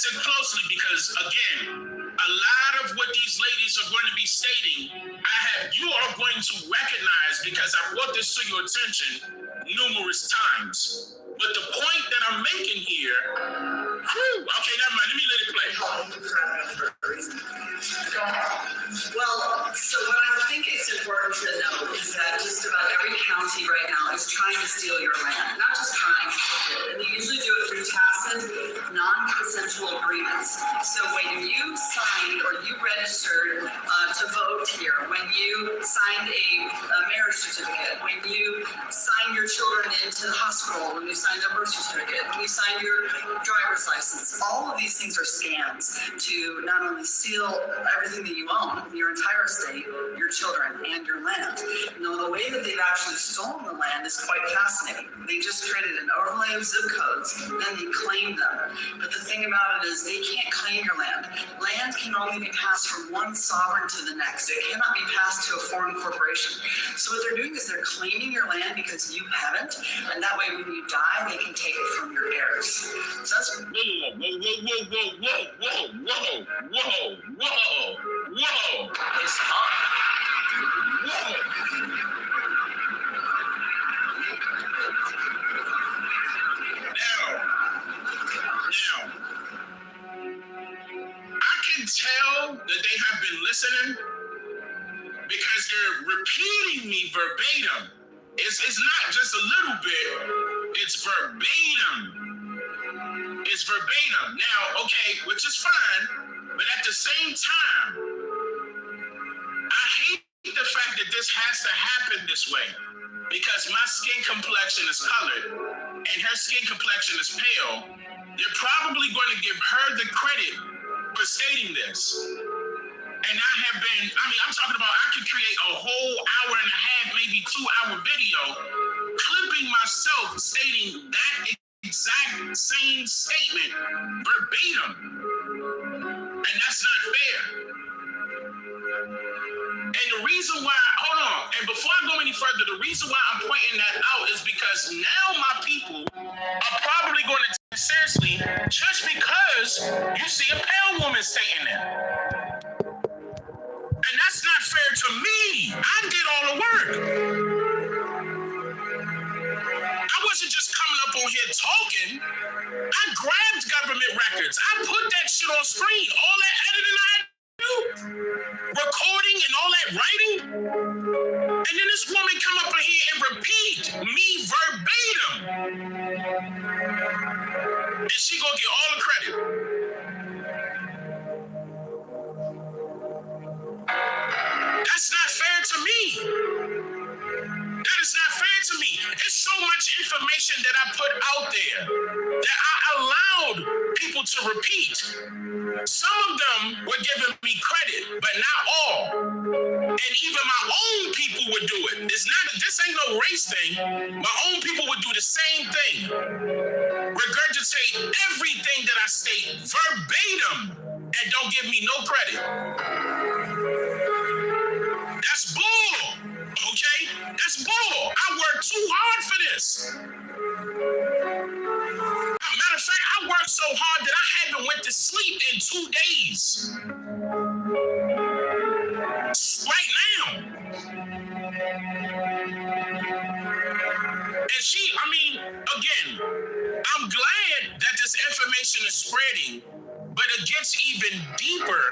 listen closely because, again, a lot of what these ladies are going to be stating, you are going to recognize because I brought this to your attention numerous times. But the point that I'm making here, okay, never mind, let me let it play. Well, so what I think is important to know is that just about every county right now is trying to steal your land. Not just trying to steal it. And they usually do it through tacit, non-consensual agreements. So when you signed or you registered to vote here, when you signed a marriage certificate, when you signed your children into the hospital, when you signed a birth certificate, when you signed your driver's license, all of these things are scams to not only steal everything that you own, your entire estate, your children, and your land. Now, the way that they've actually stolen the land is quite fascinating. They just created an overlay of zip codes, then they claim them. But the thing about it is they can't claim your land. Land can only be passed from one sovereign to the next. It cannot be passed to a foreign corporation. So what they're doing is they're claiming your land because you haven't, and that way when you die, they can take it from your heirs. So that's whoa. it's hard. Whoa. Now, I can tell that they have been listening because they're repeating me verbatim. It's not just a little bit, it's verbatim. It's verbatim. Now, okay, which is fine, but at the same time, I hate the fact that this has to happen this way because my skin complexion is colored and her skin complexion is pale. They're probably going to give her the credit for stating this. And I'm talking about I could create a whole hour and a half, maybe 2-hour video clipping myself stating that exact same statement verbatim. And that's not fair. And the reason why, hold on, and before I go any further, the reason why I'm pointing that out is because now my people are probably going to take it seriously just because you see a pale woman stating that. And that's not fair to me. I did all the work. I wasn't just coming up on here talking. I grabbed government records. I put that shit on screen. All that editing I had to do, recording and all that writing. And then this woman come up in here and repeat me verbatim. And she gonna get all the credit. That's not fair to me. That is not fair to me. It's so much information that I put out there that I allowed people to repeat. Some of them were giving me credit, but not all. And even my own people would do it. This ain't no race thing. My own people would do the same thing. Regurgitate everything that I state verbatim and don't give me no credit. That's bull, okay? That's bull. I worked too hard for this. Matter of fact, I worked so hard that I haven't went to sleep in 2 days. Right now. And again, I'm glad that this information is spreading, but it gets even deeper.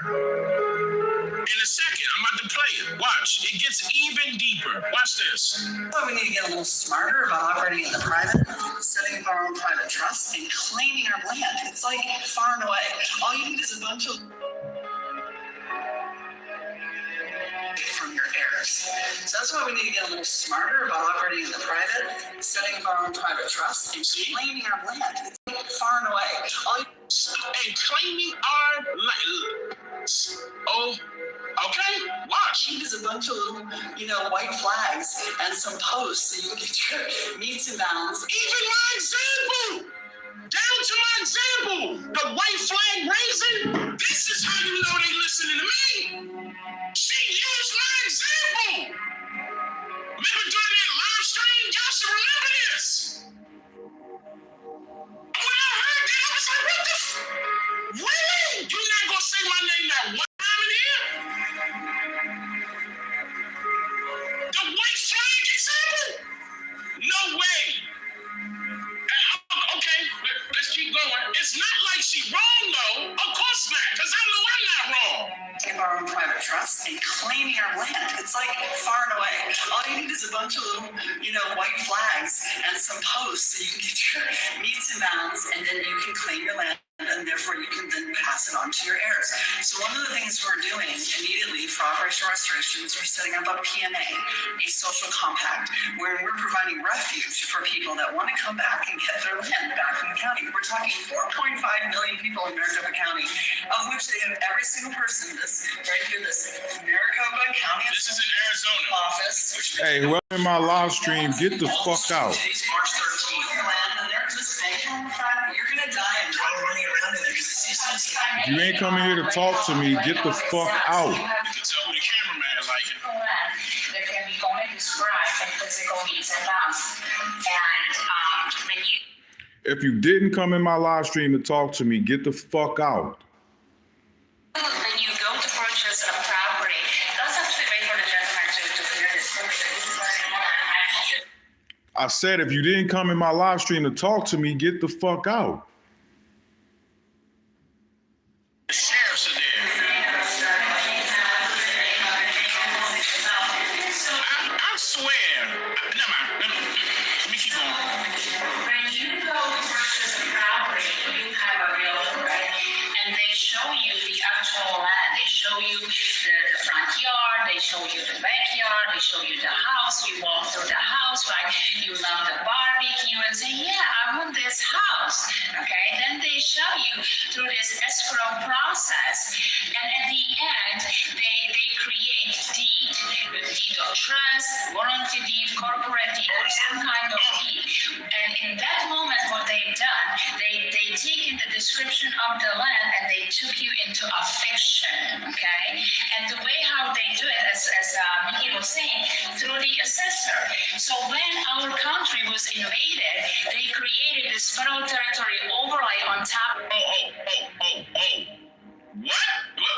In a second, I'm about to play it. Watch. It gets even deeper. Watch this. Well, we need to get a little smarter about operating in the private, setting up our own private trusts, and claiming our land. It's like far and away. All you need is a bunch of from your heirs. So that's why we need to get a little smarter about operating in the private, setting up our own private trusts, and claiming our land. It's like far and away. And claiming our land. Oh. Okay, watch. There's a bunch of little, white flags and some posts so you can get your meets and bounds. Even my example, down to my example, the white flag raising. This is how you know they listening to me. She used my example. Remember during that live stream, y'all should remember this. When I heard that, I was like, what ain't not one time in here. The white flag example? No way. Okay, let's keep going. It's not like she wrong though. Of course not, because I know I'm not wrong. Of our own private trust and claiming our land. It's like far and away. All you need is a bunch of little, white flags and some posts, and you can get your meets and bounds, and then you can claim your land, and therefore you can then pass it on to your heirs. So one of the things we're doing immediately for Operation Restoration is we're setting up a PMA, a social compact, where we're providing refuge for people that want to come back and get their land back from the county. We're talking 4.5 million people in Maricopa County, of which they have every single person, this right here, this Maricopa County. This is in Arizona. Office. Hey, whoever in my live stream, get the fuck out. Today's March 13th. And they're just banking on the fact that you're going to die and try running around in there. If you ain't coming here to talk to me, get the fuck out. You can tell who the cameraman like it. There can be only described in physical means and bounds. And when you If you didn't come in my live stream to talk to me, get the fuck out. when you go to purchase a property, let's actually wait for the gentleman to clear this. I said if you didn't come in my live stream to talk to me, get the fuck out. The sheriffs are there. I swear. Never mind. Let me keep going. When you go to purchase a property, you have a realtor, right? And they show you the actual land. They show you the front yard. They show you the backyard. They show you the house. You walk through the house, right? You love the barbecue and say, yeah, I want this house. Okay. Then they show you through this escrow process. And at the end, they create deed of trust, warranty deed, corporate deed, or some kind of deed. And in that moment, what they've done, they taken the description of the land and they took you into a fiction, okay? And the way how they do it, as Mickey was saying, through the assessor. So when our country was invaded, they created this federal territory overlay on top. What?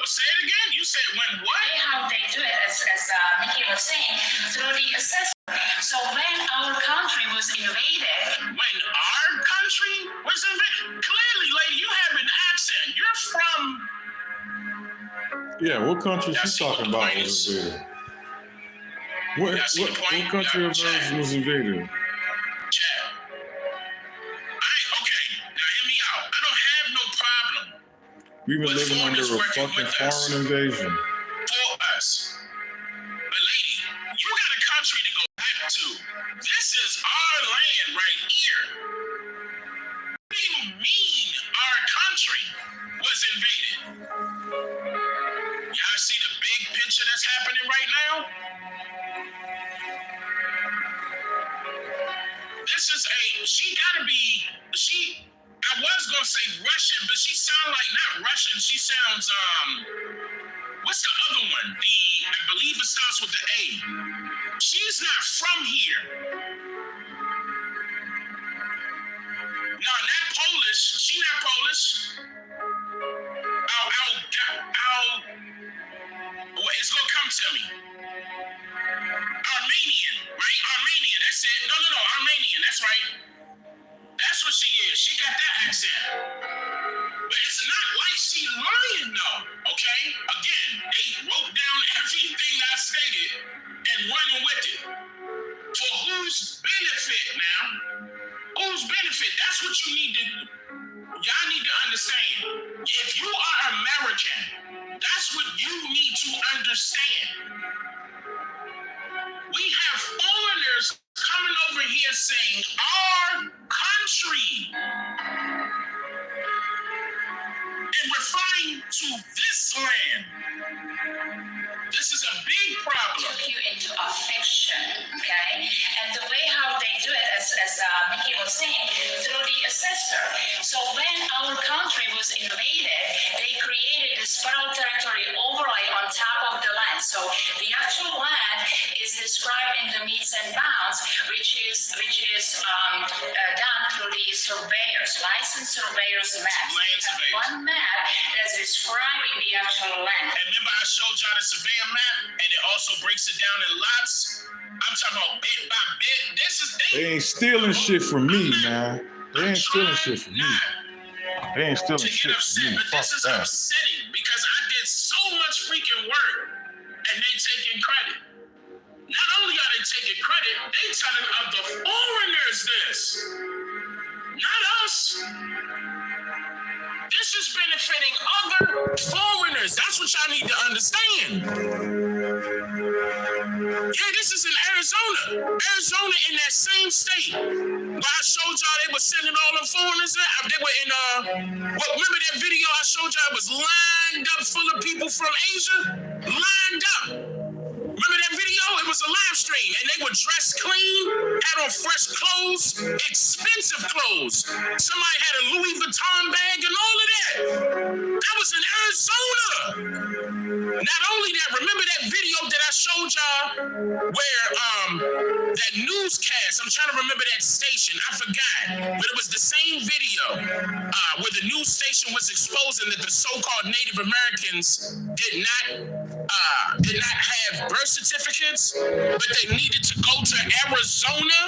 Say it again? You said when what? The way how they do it, as Mickey was saying, through the assessor. So when our country was invaded. When our country was invaded? Clearly, lady, you have an accent. You're from... Yeah, what country she talking about was invaded? What country of ours was invaded? Chad. Okay, now hear me out. I don't have no problem. We've been living under a fucking foreign invasion. For us. But lady, you got a country to go back to. This is our land right here. What do you mean our country was invaded? Y'all see the big picture that's happening right now? This is I was gonna say Russian, but she sounds like not Russian. She sounds what's the other one? I believe it starts with the A. She's not from here. No, not Polish. She not Polish. It's gonna come to me. Armenian, right? Armenian. That's it. No, Armenian. That's right. That's what she is. She got that accent. But it's not like she lying though, okay? Again, they wrote down everything I stated and running with it. For whose benefit now? Whose benefit? That's what you need to, y'all need to understand. If you are American, that's what you need to understand. We have foreigners coming over here saying our country and referring to this land. This is a big problem. Took you into a fiction, okay? And the way how they do it, as Mickey was saying, through the assessor. So when our country was invaded, they created this federal territory overlay on top of the land. So the actual land is described in the meets and bounds, which is done through these licensed surveyors maps. Land surveyors. One map that's describing the actual land. And remember I showed y'all the surveyor map, and it also breaks it down in lots. I'm talking about bit by bit. They ain't stealing shit from me, man. They ain't stealing shit from me. They ain't stealing to shit get from upset, me. but Fuck this is that. upsetting because I did so much freaking work, and they taking credit. Not only are they taking credit, they telling other foreigners this. Not us. This is benefiting other foreigners. That's what y'all need to understand. Yeah, this is in Arizona. Arizona in that same state. Where I showed y'all they were sending all the foreigners in. They were in, remember that video I showed y'all? It was lined up full of people from Asia? Lined up. Remember that video? It was a live stream, and they were dressed clean, had on fresh clothes, expensive clothes. Somebody had a Louis Vuitton bag and all of that. That was in Arizona. Not only that, remember that video that I showed y'all where that newscast, I'm trying to remember that station, I forgot, but it was the same video where the news station was exposing that the so-called Native Americans did not have birth certificates, but they needed to go to Arizona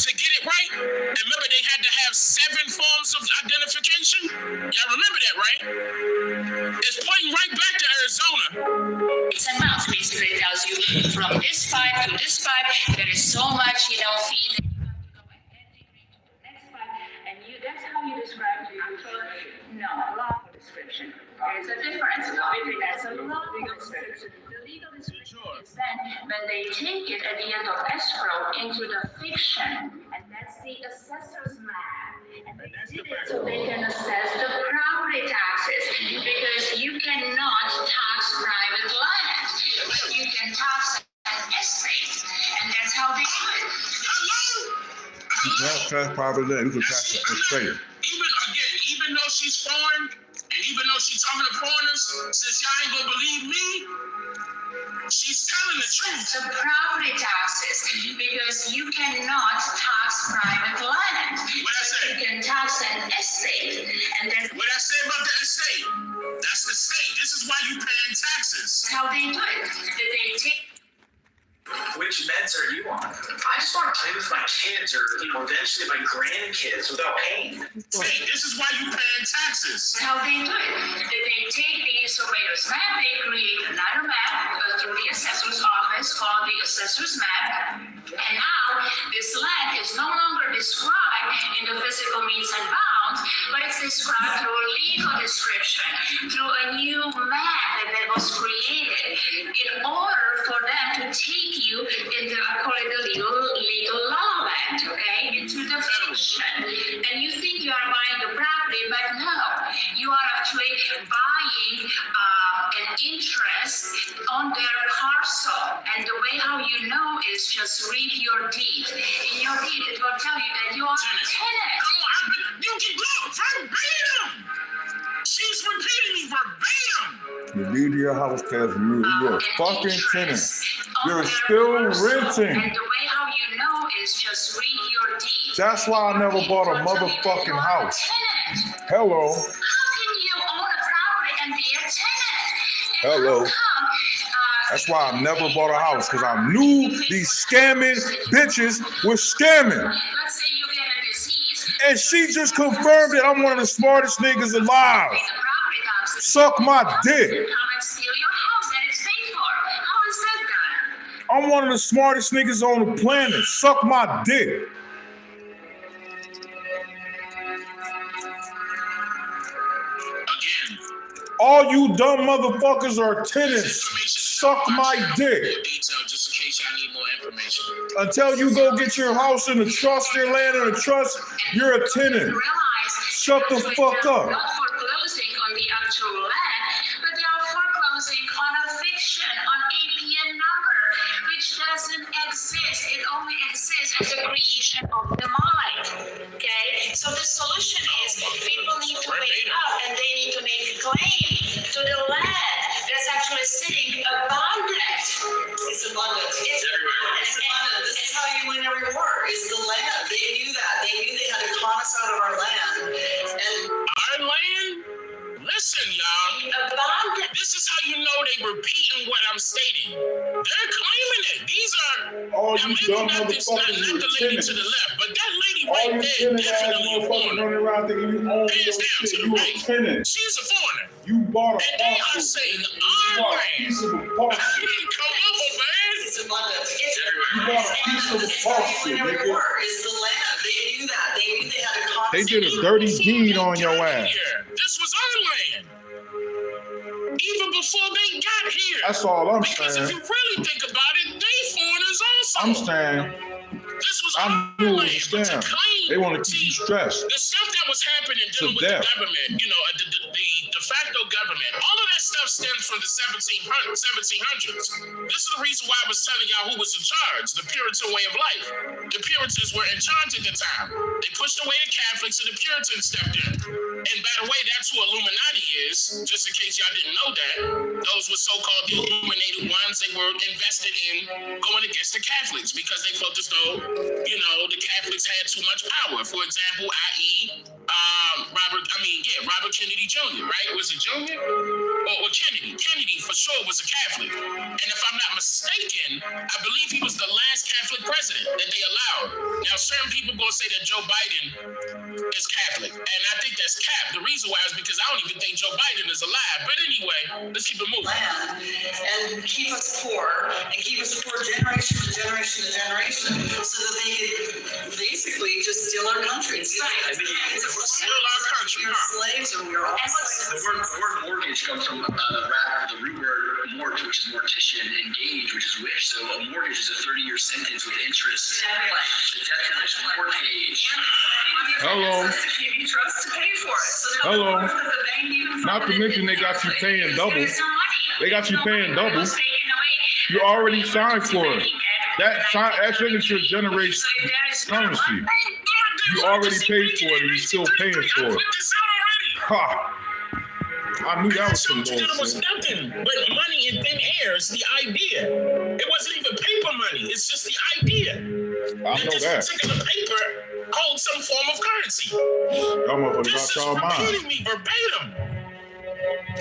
to get it right. And remember, they had to have 7 forms of identification. Y'all remember that, right? It's pointing right back to Arizona. It's a map. Basically, it tells you from this pipe to this pipe, there is so much, feed. And that's how you describe the actual, lawful description. There's a difference between that's a lawful description. The legal description is then when they take it at the end of escrow into the fiction, and that's the assessor's map. And they did it so they can assess the property taxes, because you cannot tax private land, but you can tax an estate, and that's how they do it. You can't tax private land, you can tax an estate. Even though she's foreign, and even though she's talking to foreigners, since y'all ain't gonna believe me, she's telling the truth. The property taxes, because you cannot tax private land. What I say? You can tax an estate, and that's what I say about the estate. That's the state. This is why you paying taxes. how they do it. They take. Which meds are you on? I just want to play with my kids or, eventually my grandkids without pain. Hey, this is why you paying taxes. How they do it. They take the surveyor's map, they create another map through the assessor's office called the assessor's map. And now this land is no longer described in the physical means and bounds, but it's described through a legal description, through a new map that was created in order for them to take you into, I call it the legal law land, okay, into the fiction. And you think you are buying the property, but no, you are actually buying an interest on their parcel. And the way how you know is just read your deed. In your deed, it will tell you that you are a tenant. Come on, you can look verbatim. She's repeating me verbatim. The deed to your house tells you you're a fucking tenant. You're still renting. And the way how you know is just read your deed. That's why I never bought a motherfucking house. Hello. How can you own a property and be a tenant? Hello. That's why I never bought a house, because I knew these scamming bitches were scamming. Let's say you get a disease. And she just confirmed that I'm one of the smartest niggas alive. Suck my dick. Come and steal your house that it's paid for. How is that done? I'm one of the smartest niggas on the planet. Suck my dick. Again. All you dumb motherfuckers are tenants. Suck my dick. Detail, just in case y'all need more information. Until you go get your house in a trust, your land in a trust, you're a tenant. Shut the fuck up. Not foreclosing on the actual land, but they are foreclosing on a fiction, on APN number, which doesn't exist. It only exists as a creation of the mind. Okay? So the solution is people need to wake up and they need to make a claim to the land that's actually sitting abundant. It's abundant. It's everywhere. It's abundant. This is how you win every war, is the land. They knew stating. They're claiming it. These are All now, you maybe dumb not this, not motherfuckers, the lady to the left, but that lady all right you there, tenant ass definitely a motherfuckers foreigner. running around thinking you own Hands your down shit. to the You a right. tenant. She's a foreigner. You bought a And they are parcel. saying You our bought a land. piece of a parcel. Come on, man. It's abundant. It's You bought a piece of a parcel, nigga. is the land. They knew that. They knew they had a They conversation. did a dirty deed on your ass. This was our land. Even before they got here. That's all I'm Because if saying. you really think about it, they foreigners also. I'm saying, This was I our knew it land. was But to them. claim, They want to keep you stressed. the stuff that was happening To dealing with death. the government, you know, the de facto government, all of that stuff stems from the 1700s. This is the reason why I was telling y'all who was in charge, the Puritan way of life. The Puritans were in charge at the time. They pushed away the Catholics and the Puritans stepped in. And by the way, that's who Illuminati is, just in case y'all didn't know that. Those were so-called the illuminated ones. They were invested in going against the Catholics because they felt as though, you know, the Catholics had too much power. For example, i.e., Robert Kennedy Jr., right? Was it Jr.? Or Kennedy. Kennedy, for sure, was a Catholic. And if I'm not mistaken, I believe he was the last Catholic president that they allowed. Now, certain people going to say that Joe Biden is Catholic. And I think that's cap. The reason why is because I don't even think Joe Biden is alive. But anyway, let's keep it moving. Land and keep us poor and keep us poor generation to generation to generation so that they could basically just steal our country. Steal our country, huh? Slaves and we're all The word mortgage comes from the root word mort, which is mortician, and gauge, which is wish. So a mortgage is a 30-year sentence with interest. The debt is mortgage. Hello. Give you trust to pay for it. So Hello. the bank even Not to mention they got you paying double. They got you paying double. You already signed for it. That signature generates currency. You already paid for it and you're still paying for it. Ha! I knew that was some It was bullshit. nothing but money in thin air. It's the idea. It wasn't even paper money. It's just the idea. I know this that. particular paper holds some form of currency. Y'all motherfuckers This out is y'all mind. repeating me verbatim.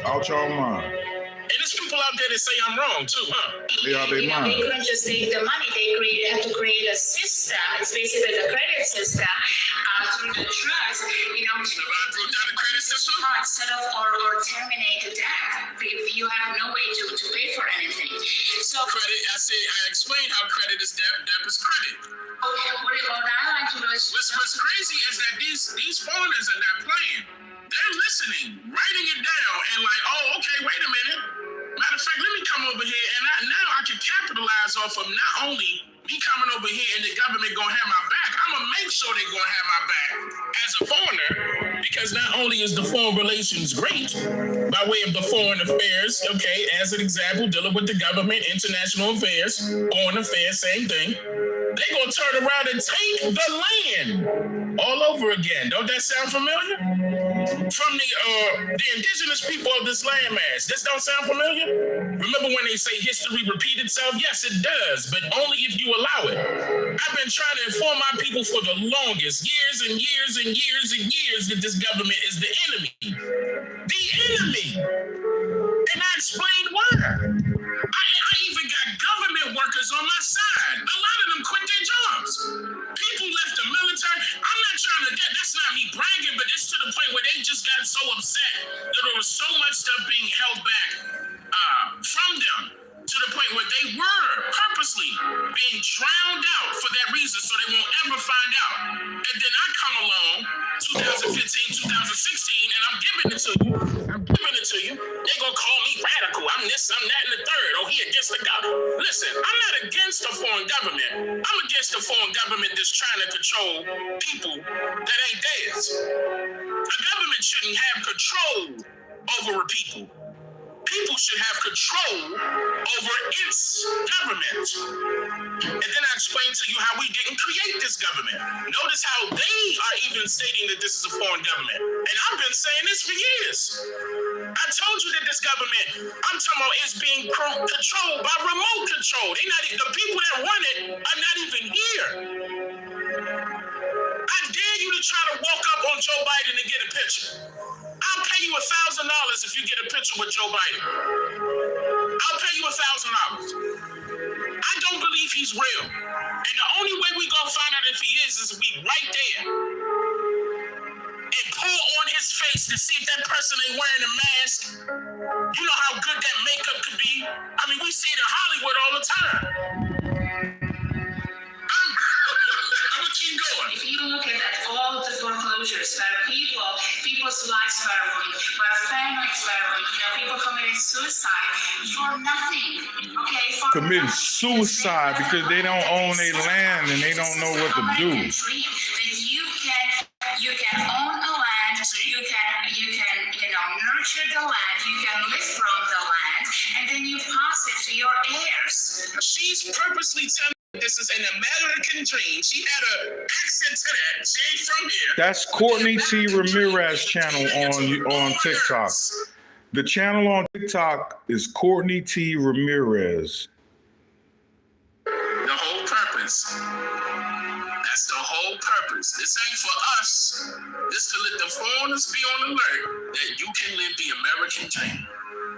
Out y'all mind. And there's people out there that say I'm wrong too, huh? They out their They mind. couldn't just take the money. They have to create a system. It's basically the credit system through the trust. You know, So I broke down the credit system. Settle or terminate the debt if you have no way to pay for anything. So Credit, I explained how credit is debt, debt is credit. what I like to do is What's crazy is that these foreigners are not playing. They're listening, writing it down, and like, oh, okay, wait a minute. Matter of fact, let me come over here, and now I can capitalize off of not only me coming over here and the government gonna have my back, I'm gonna make sure they're gonna have my back as a foreigner, because not only is the foreign relations great by way of the foreign affairs, okay, as an example, dealing with the government, international affairs, foreign affairs, same thing. They gonna turn around and take the land all over again. Don't that sound familiar? From the indigenous people of this landmass. This don't sound familiar? Remember when they say history repeat itself? Yes, it does, but only if you allow it. I've been trying to inform my people for the longest, years and years and years and years, that this government is the enemy. The enemy. And I explained why. I even got government workers on my side. A lot of them quit their jobs. People left the military. I'm not trying to that's not me bragging, but it's to the point where they just got so upset that there was so much stuff being held back from them, to the point where they were purposely being drowned out for that reason, so they won't ever find out. And then I come along 2015, 2016, and I'm giving it to you. They gonna call me radical. I'm this, I'm that, and the third. Oh, he against the government. Listen, I'm not against a foreign government. I'm against a foreign government that's trying to control people that ain't theirs. A government shouldn't have control over a people. People should have control over its government. And then I explained to you how we didn't create this government. Notice how they are even stating that this is a foreign government. And I've been saying this for years. I told you that this government, I'm talking about, is being controlled by remote control. The people that run it are not even here. I dare you to try to walk up on Joe Biden and get a picture. I'll pay you $1,000 if you get a picture with Joe Biden. I'll pay you $1,000. I don't believe he's real. And the only way we gonna find out if he is we right there. And pull on his face to see if that person ain't wearing a mask. You know how good that makeup could be? I mean, we see it in Hollywood all the time. I'm gonna keep going. If you look at that, all the foreclosures where people's lives were ruined, where families were ruined, people committed suicide for nothing. Okay, for Committing nothing. suicide because they don't own their land and they don't know what to do. That you can own a land, you can nurture the land, you can live from the land, and then you pass it to your heirs. She's purposely telling me this is an American dream. She had an accent to that. She ain't from here. That's Courtney T. Ramirez channel on TikTok. The channel on TikTok is Courtney T. Ramirez. The whole purpose. That's the whole purpose. This ain't for us. This to let the foreigners be on alert that you can live the American dream.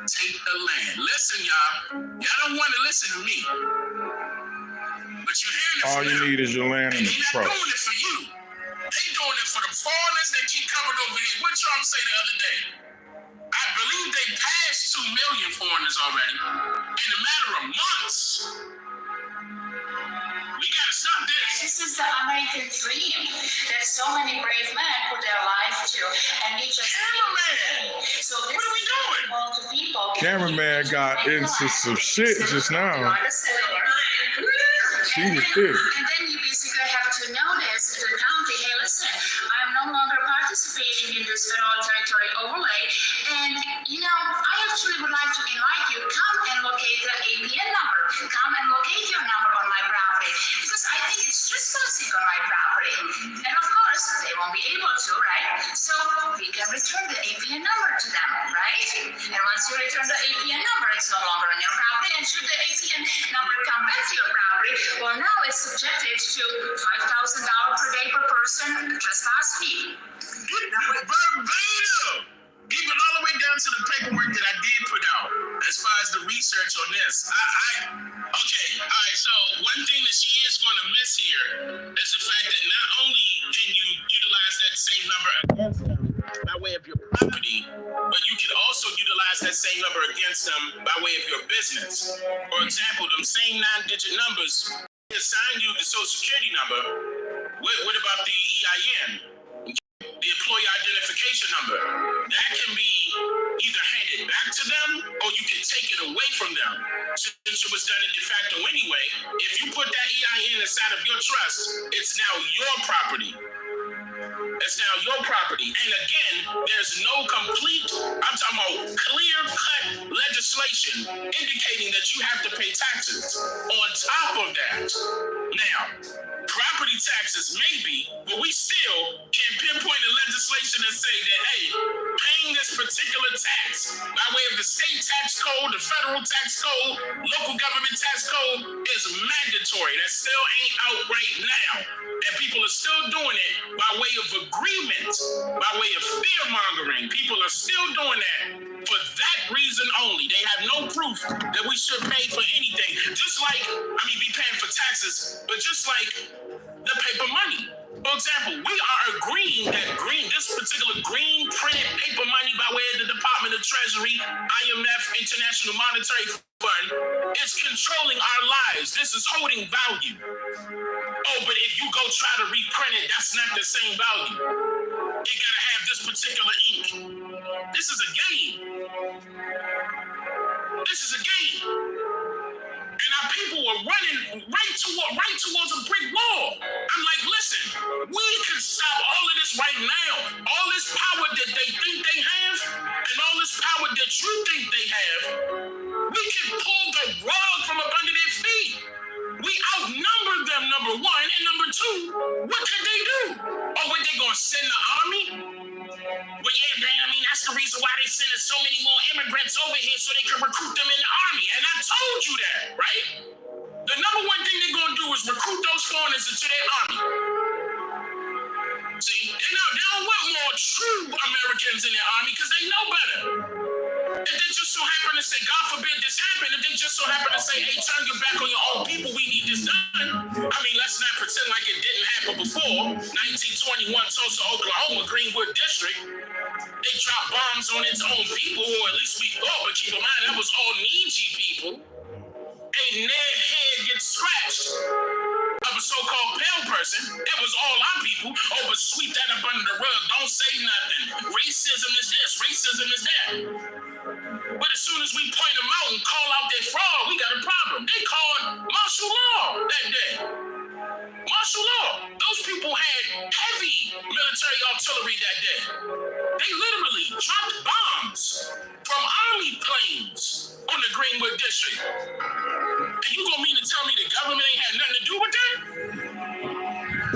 Take the land. Listen, y'all. Y'all don't want to listen to me. But you're hearing it. All you need is your land and a trust. They're not doing it for you. They doing it for the foreigners that keep coming over here. What Trump say the other day? I believe they passed 2 million foreigners already in a matter of months. We gotta stop this. This is the American dream that so many brave men put their life to, and we just Cameraman. So this What are we doing? all the people. Cameraman got into some shit just now. She was thick. And then you basically have to notice to the county, hey, listen, I'm no longer participating in this federal territory overlay, and I actually would like to invite you, come and locate the APN number, come and locate your number on my property, because I think it's just basic on my property. And of course, they won't be able to, right? So we can return the APN number to them, right? And once you return the APN number, it's no longer on your property, and should the APN number come back to your property, well, now it's subjected to $5,000 per day per person trespass fee. Verbatim! Even all the way down to the paperwork that I did put out as far as the research on this. Okay, all right, so one thing that she is going to miss here is the fact that not only can you utilize that same number against them by way of your property, but you can also utilize that same number against them by way of your business. For example, them same 9-digit numbers, they assign you the social security number. What about the EIN? The employee identification number. That can be either handed back to them or you can take it away from them. Since it was done in de facto anyway, if you put that EIN inside of your trust, it's now your property. It's now your property. And again, there's no complete, I'm talking about clear-cut legislation indicating that you have to pay taxes. On top of that, now, property taxes maybe, but we still can pinpoint the legislation and say that, hey, paying this particular tax by way of the state tax code, the federal tax code, local government tax code is mandatory. That still ain't out right now. And people are still doing it by way of agreement, by way of fear-mongering. People are still doing that for that reason only. They have no proof that we should pay for anything. Just like, be paying for taxes, but just like the paper money. For example, we are agreeing that this particular green printed paper money by way of the Department of Treasury, IMF, International Monetary Fund, is controlling our lives. This is holding value. Oh, but if you go try to reprint it, that's not the same value. It gotta have this particular ink. This is a game. This is a game. And our people were running right towards a brick wall. I'm like, listen, we can stop all of this right now. All this power that they think they have, and all this power that you think they have, we can pull the rug from up under their feet. We outnumber them, number one, and number two, what could they do? Oh, what, they gonna send the army? Well, yeah, that's the reason why they sending so many more immigrants over here so they can recruit them in the army. And I told you that, right? The number one thing they're gonna do is recruit those foreigners into their army. See, more true Americans in the Army because they know better. If they just so happen to say, God forbid this happened, if they just so happen to say, hey, turn your back on your own people, we need this done. I mean, let's not pretend like it didn't happen before. 1921, Tulsa, Oklahoma, Greenwood District. They dropped bombs on its own people, or at least we thought, but keep in mind, that was all Niji people. A Ned head gets scratched of a so-called pale person. It was all our people. Oh, but sweep that up under the rug. Don't say nothing. Racism is this. Racism is that. But as soon as we point them out and call out their fraud, we got a problem. They called martial law that day. Martial law. Those people had heavy military artillery that day. They literally dropped bombs from army planes on the Greenwood District. And you gonna mean to tell me the government ain't had nothing to do with that?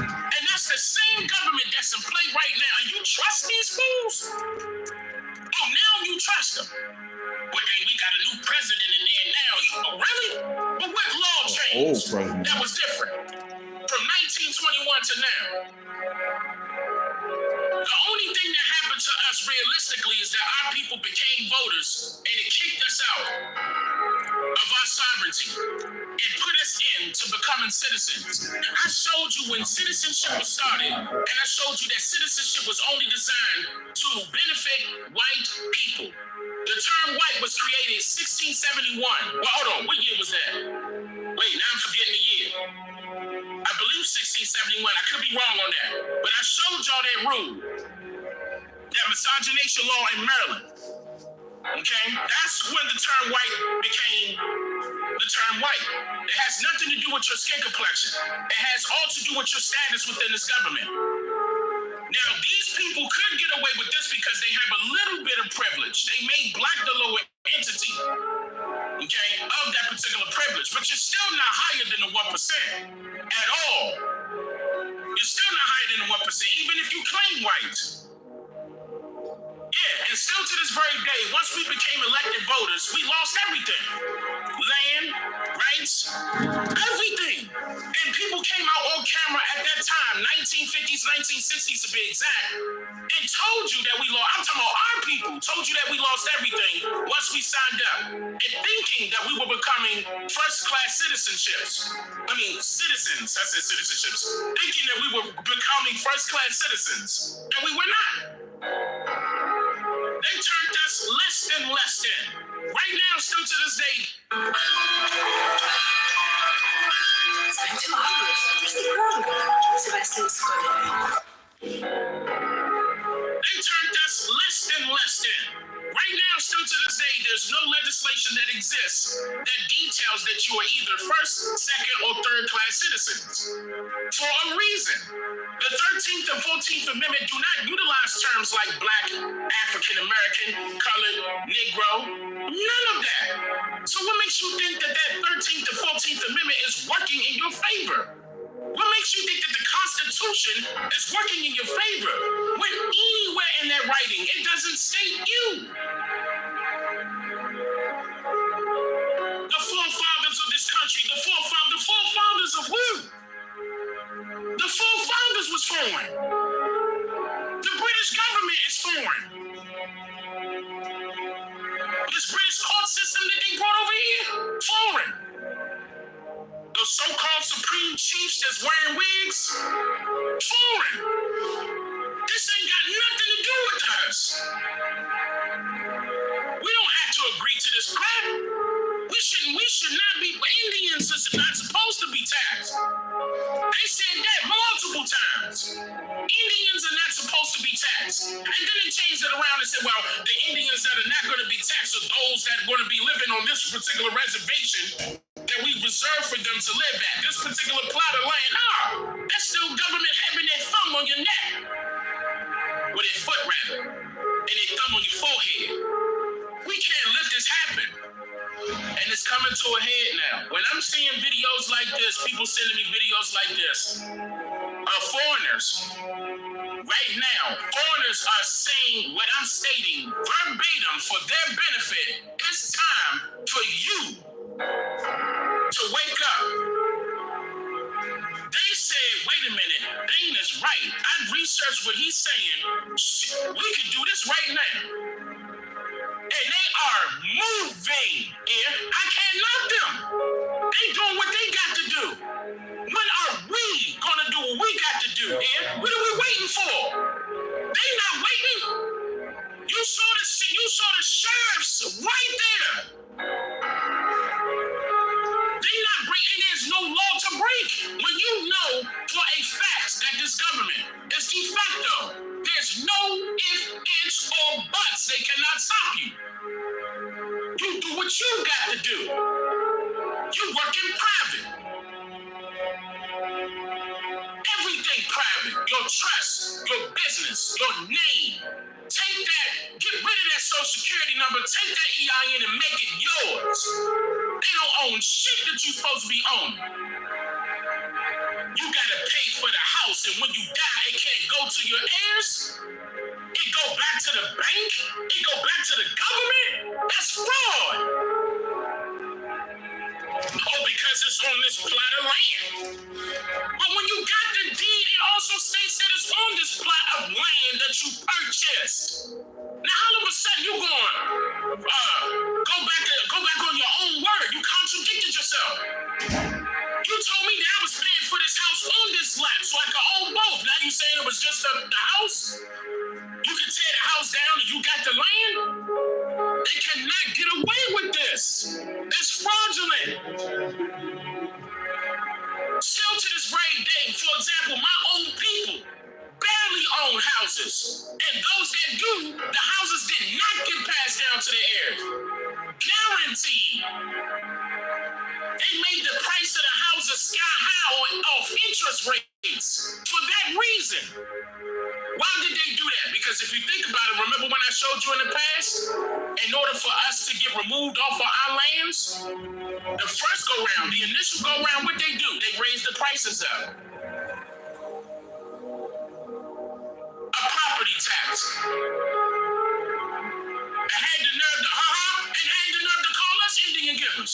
And that's the same government that's in play right now. And you trust these fools? Oh, now you trust them. But then we got a new president in there now. Really? But what law changed? That was different. From 1921 to now. The only thing that happened to us realistically is that our people became voters and it kicked us out of our sovereignty and put us into becoming citizens. I showed you when citizenship was started, and I showed you that citizenship was only designed to benefit white people. The term white was created in 1671. Well, hold on, what year was that? Wait, now I'm forgetting the year. I believe 1671. I could be wrong on that. But I showed y'all that rule. That miscegenation law in Maryland. Okay? That's when the term white became the term white. It has nothing to do with your skin complexion. It has all to do with your status within this government. Now, these people could get away with this because they have a little bit of privilege. They made black the lower entity, okay, of that particular privilege. But you're still not higher than the 1% at all. You're still not higher than the 1%, even if you claim white. Yeah, and still to this very day, once we became elected voters, we lost everything. Land, rights, everything. And people came out on camera at that time, 1950s, 1960s to be exact, and told you that we lost, I'm talking about our people, told you that we lost everything once we signed up. And thinking that we were becoming first-class citizens. I said citizenships. Thinking that we were becoming first-class citizens. And we were not. They turned us less than. Right now, still to this day. It's been 2 hours. Where's the girl? Sebastian's gone. They turned us less than. Right now, still to this day, there's no legislation that exists that details that you are either first, second, or third-class citizens. For a reason. The 13th and 14th Amendment do not utilize terms like black, African-American, colored, Negro. None of that. So what makes you think that 13th and 14th Amendment is working in your favor? What makes you think that the Constitution is working in your favor? When anywhere in that writing, it doesn't state you. The forefathers of this country, the forefathers of who? The forefathers was foreign. The British government is foreign. This British court system that they brought over here, foreign. Those so-called supreme chiefs that's wearing wigs, foreign. This ain't got nothing to do with us. We don't have to agree to this crap. We should not be, Indians are not supposed to be taxed. They said that multiple times. Indians are not supposed to be taxed. And then they changed it around and said, well, the Indians that are not going to be taxed are those that are going to be living on this particular reservation that we reserve for them to live at. This particular plot of land, that's still government having their thumb on your neck. Or their foot, rather. And their thumb on your forehead. We can't let this happen. And it's coming to a head now. When I'm seeing videos like this, people sending me videos like this, of foreigners, right now, foreigners are saying what I'm stating verbatim for their benefit. It's time for you to wake up. They said, wait a minute, Dana's right. I research what he's saying, we could do this right now. And they are moving. I can't knock them. They doing what they got to do. When are we gonna do what we got to do? What are we waiting for? They not waiting. You saw the sheriffs right there. They not breaking. There's no law to break. When you know for a fact that this government is de facto, there's no ifs, ands, or buts. They cannot stop you. You do what you got to do. You work in private. Everything private. Your trust, your business, your name. Take that, get rid of that social security number, take that EIN and make it yours. They don't own shit that you're supposed to be owning. You gotta pay for the house, and when you die, it can't go to your heirs. It go back to the bank. It go back to the government. That's fraud. Oh, because it's on this plot of land. But when you got the deed, it also states that it's on this plot of land that you purchased. Now, all of a sudden, you going, go back on your own word. You contradicted yourself. You told me that I was paying for this house on this lot, so I could own both. Now you saying it was just the house? You can tear the house down and you got the land? They cannot get away with this. It's fraudulent. Still to this very day, for example, my own people barely own houses. And those that do, the houses did not get passed down to the heirs. Guaranteed. They made the price of the houses sky high off interest rates for that reason. Why did they do that? Because if you think about it, remember when I showed you in the past? In order for us to get removed off of our lands, the first go round, the initial go round, what they do? They raise the prices up. A property tax. I had the nerve to call us Indian givers.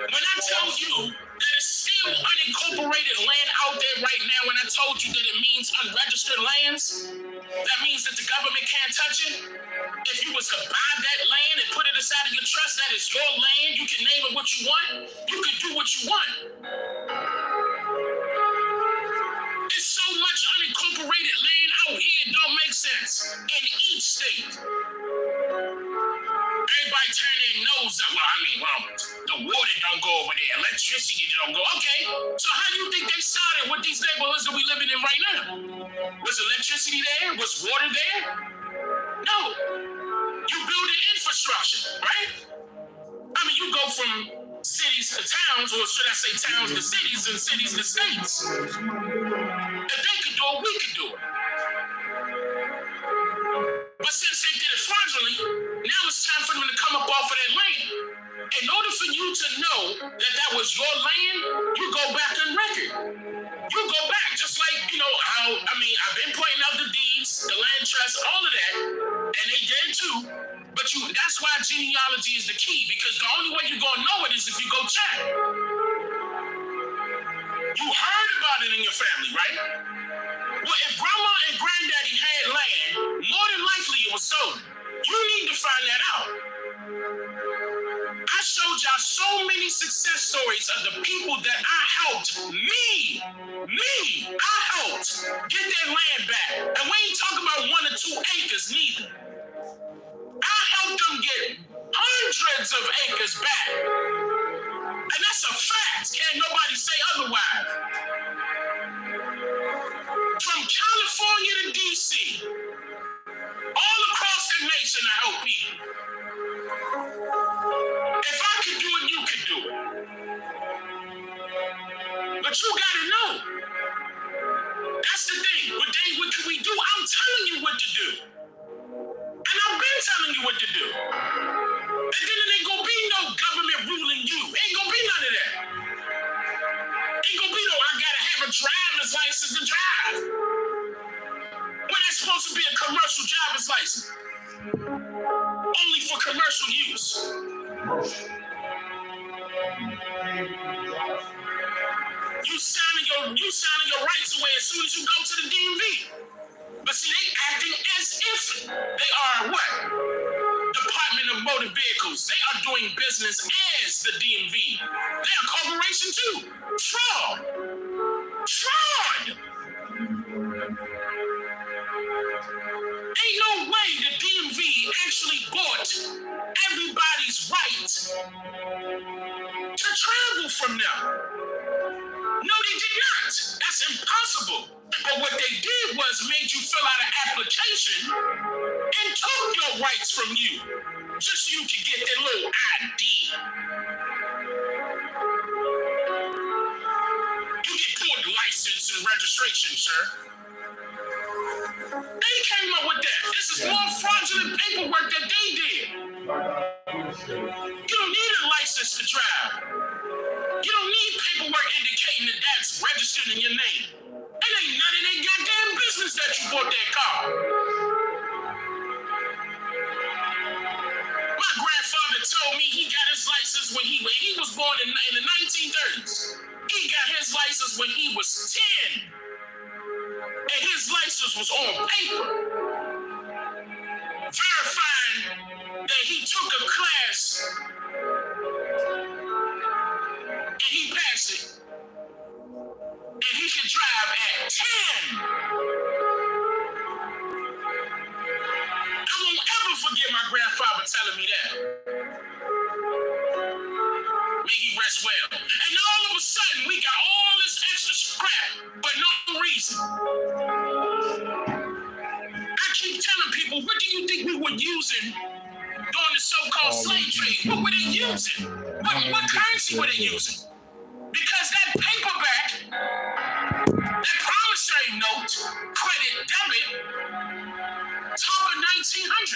When I tell you that it's still unincorporated land out there right now, when I told you that it means unregistered lands, that means that the government can't touch it. If you was to buy that land and put it aside of your trust, that is your land. You can name it what you want. You can do what you want. There's so much unincorporated land out here, it don't make sense. In each state. Everybody turn their nose up. The water don't go over there. Electricity don't go. Okay, so how do you think they started with these neighborhoods that we living in right now? Was electricity there? Was water there? No. You building infrastructure, right? You go from cities to towns, or should I say towns to cities and cities to states. If they could do it, we could do it. But since they did it fraudulently, now it's time for them to come up off of that land. In order for you to know that that was your land, you go back and record. You go back, just like, how, I've been pointing out the deeds, the land trust, all of that, and they did too. But that's why genealogy is the key, because the only way you're going to know it is if you go check. You heard about it in your family, right? Well, if grandma and granddaddy had land, more than likely it was sold. You need to find that out. I showed y'all so many success stories of the people that I helped. I helped get their land back. And we ain't talking about 1 or 2 acres neither. I helped them get hundreds of acres back. And that's a fact. Can't nobody say otherwise. From California to DC, all across the nation, I help people. If I could do it, you could do it. But you gotta know. That's the thing. What can we do? I'm telling you what to do. And I've been telling you what to do. And then there ain't gonna be no government ruling you. Ain't gonna be none of that. Ain't gonna be no, I gotta have a driver's license to drive. When that's supposed to be a commercial driver's license. Only for commercial use. You signing your rights away as soon as you go to the DMV. But see, they acting as if they are what? Department of Motor Vehicles. They are doing business as the DMV. They're a corporation too. Fraud. Ain't no way the DMV actually bought everybody's right to travel from them. No, they did not. That's impossible. But what they did was made you fill out an application and took your rights from you, just so you could get their little ID. You get pulled license and registration, sir. They came up with that. This is more fraudulent paperwork that they did. You don't need a license to drive. You don't need paperwork indicating that that's registered in your name. It ain't none of their goddamn business that you bought that car. My grandfather told me he got his license when he was born in the 1930s. He got his license when he was 10. And his license was on paper, verifying that he took a class and he passed it. And he could drive at 10. I won't ever forget my grandfather telling me that. May he rest well. And all of a sudden, we got all this extra scrap, but no reason. I keep telling people, what do you think we were using during the so-called slave trade? What were they using? What currency were they using? Because that paperback, that promissory note, credit, debit, top of 1900.